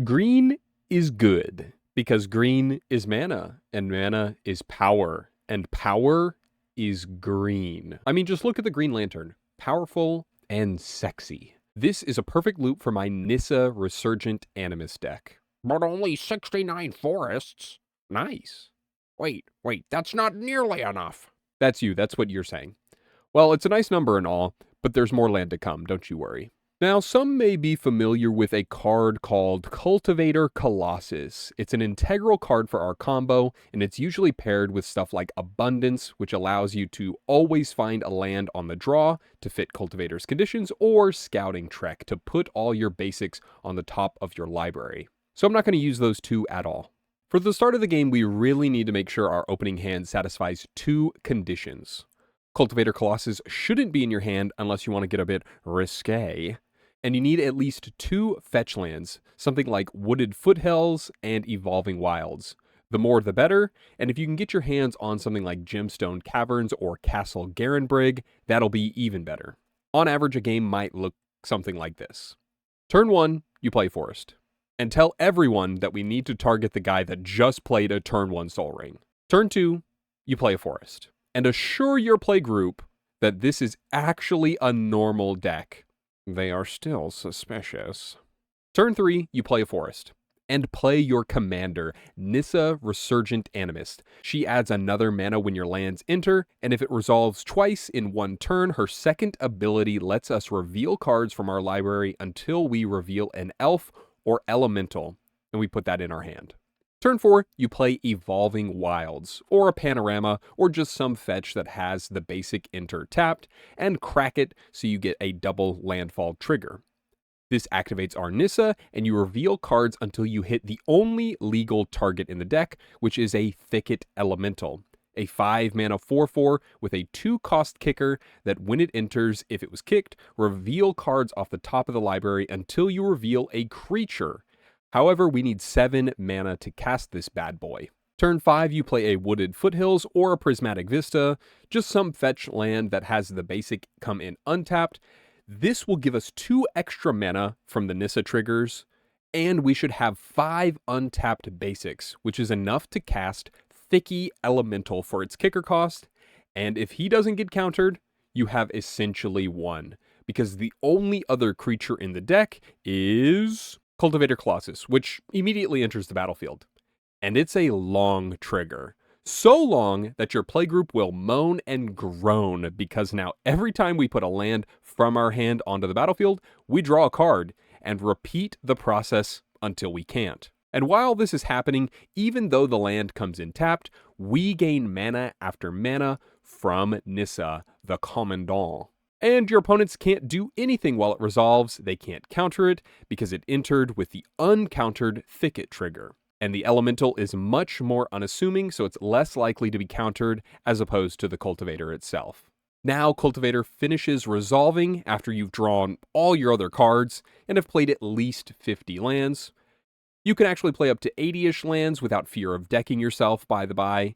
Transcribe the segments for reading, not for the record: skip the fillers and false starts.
Green is good because green is mana, and mana is power, and power is green. I mean, just look at the Green Lantern. Powerful and sexy. This is a perfect loop for my Nissa Resurgent Animus deck. But only 69 forests? Nice. Wait, that's not nearly enough. That's you, that's what you're saying. Well, it's a nice number and all, but there's more land to come, don't you worry. Now, some may be familiar with a card called Cultivator Colossus. It's an integral card for our combo, and it's usually paired with stuff like Abundance, which allows you to always find a land on the draw to fit Cultivator's conditions, or Scouting Trek to put all your basics on the top of your library. So I'm not going to use those two at all. For the start of the game, we really need to make sure our opening hand satisfies two conditions. Cultivator Colossus shouldn't be in your hand unless you want to get a bit risque. And you need at least two fetch lands, something like Wooded Foothills and Evolving Wilds. The more the better, and if you can get your hands on something like Gemstone Caverns or Castle Garenbrig, that'll be even better. On average, a game might look something like this. Turn 1, you play Forest. And tell everyone that we need to target the guy that just played a turn 1 Sol Ring. Turn 2, you play a Forest. And assure your play group that this is actually a normal deck. They are still suspicious. Turn 3, you play a Forest. And play your commander, Nissa Resurgent Animist. She adds another mana when your lands enter, and if it resolves twice in one turn, her second ability lets us reveal cards from our library until we reveal an elf or elemental, and we put that in our hand. Turn 4, you play Evolving Wilds, or a Panorama, or just some fetch that has the basic enter tapped, and crack it so you get a double landfall trigger. This activates our Nissa, and you reveal cards until you hit the only legal target in the deck, which is a Thicket Elemental, a 5-mana 4/4 with a 2-cost kicker that when it enters, if it was kicked, reveal cards off the top of the library until you reveal a creature. However, we need 7 mana to cast this bad boy. Turn 5, you play a Wooded Foothills or a Prismatic Vista, just some fetch land that has the basic come in untapped. This will give us 2 extra mana from the Nissa triggers, and we should have 5 untapped basics, which is enough to cast Thicky Elemental for its kicker cost, and if he doesn't get countered, you have essentially won, because the only other creature in the deck is Cultivator Colossus, which immediately enters the battlefield. And it's a long trigger. So long that your playgroup will moan and groan because now every time we put a land from our hand onto the battlefield, we draw a card and repeat the process until we can't. And while this is happening, even though the land comes in tapped, we gain mana after mana from Nissa, the Commandant. And your opponents can't do anything while it resolves. They can't counter it because it entered with the uncountered Thicket trigger. And the Elemental is much more unassuming, so it's less likely to be countered as opposed to the Cultivator itself. Now, Cultivator finishes resolving after you've drawn all your other cards and have played at least 50 lands. You can actually play up to 80-ish lands without fear of decking yourself, by the by.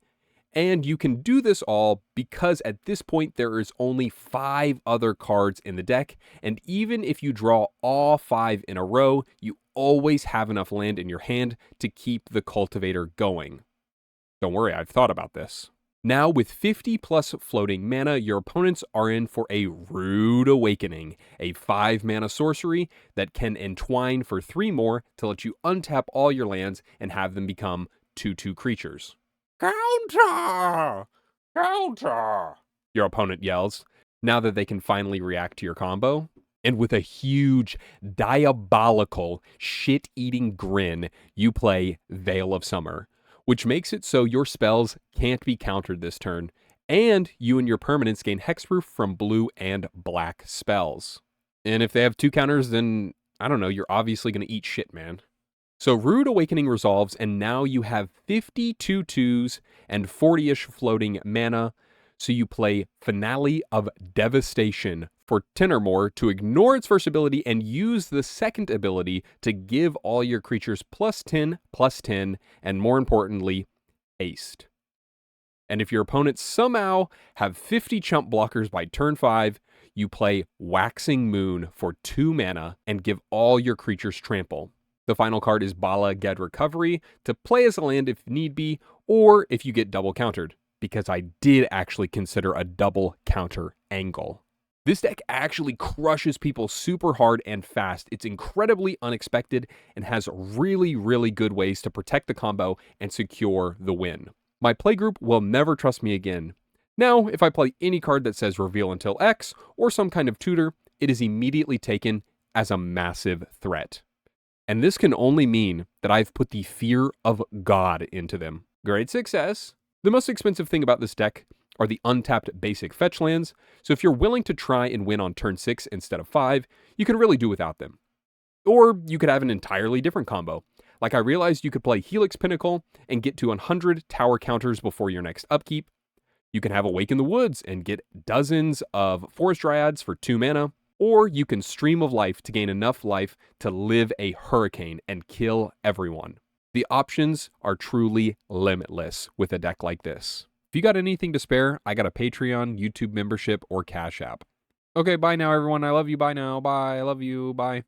And you can do this all because at this point there is only 5 other cards in the deck, and even if you draw all 5 in a row, you always have enough land in your hand to keep the Cultivator going. Don't worry, I've thought about this. Now, with 50 plus floating mana, your opponents are in for a Rude Awakening, a 5-mana sorcery that can entwine for 3 more to let you untap all your lands and have them become 2/2 creatures. Counter! Counter! Your opponent yells, now that they can finally react to your combo. And with a huge, diabolical, shit-eating grin, you play Veil of Summer, which makes it so your spells can't be countered this turn, and you and your permanents gain hexproof from blue and black spells. And if they have 2 counters, then, I don't know, you're obviously going to eat shit, man. So Rude Awakening resolves, and now you have 52 2s and 40-ish floating mana, so you play Finale of Devastation for 10 or more to ignore its first ability and use the second ability to give all your creatures +10/+10, and more importantly, haste. And if your opponents somehow have 50 chump blockers by turn 5, you play Waxing Moon for 2 mana and give all your creatures trample. The final card is Bala Ged Recovery to play as a land if need be, or if you get double countered, because I did actually consider a double counter angle. This deck actually crushes people super hard and fast. It's incredibly unexpected and has really, really good ways to protect the combo and secure the win. My playgroup will never trust me again. Now, if I play any card that says reveal until X or some kind of tutor, it is immediately taken as a massive threat. And this can only mean that I've put the fear of God into them. Great success. The most expensive thing about this deck are the untapped basic fetch lands, so if you're willing to try and win on turn 6 instead of 5, you can really do without them. Or you could have an entirely different combo. Like I realized you could play Helix Pinnacle and get to 100 tower counters before your next upkeep. You can have Awake in the Woods and get dozens of Forest Dryads for 2 mana. Or you can Stream of Life to gain enough life to live a hurricane and kill everyone. The options are truly limitless with a deck like this. If you got anything to spare, I got a Patreon, YouTube membership, or Cash App. Okay, bye now, everyone. I love you. Bye now. Bye. I love you. Bye.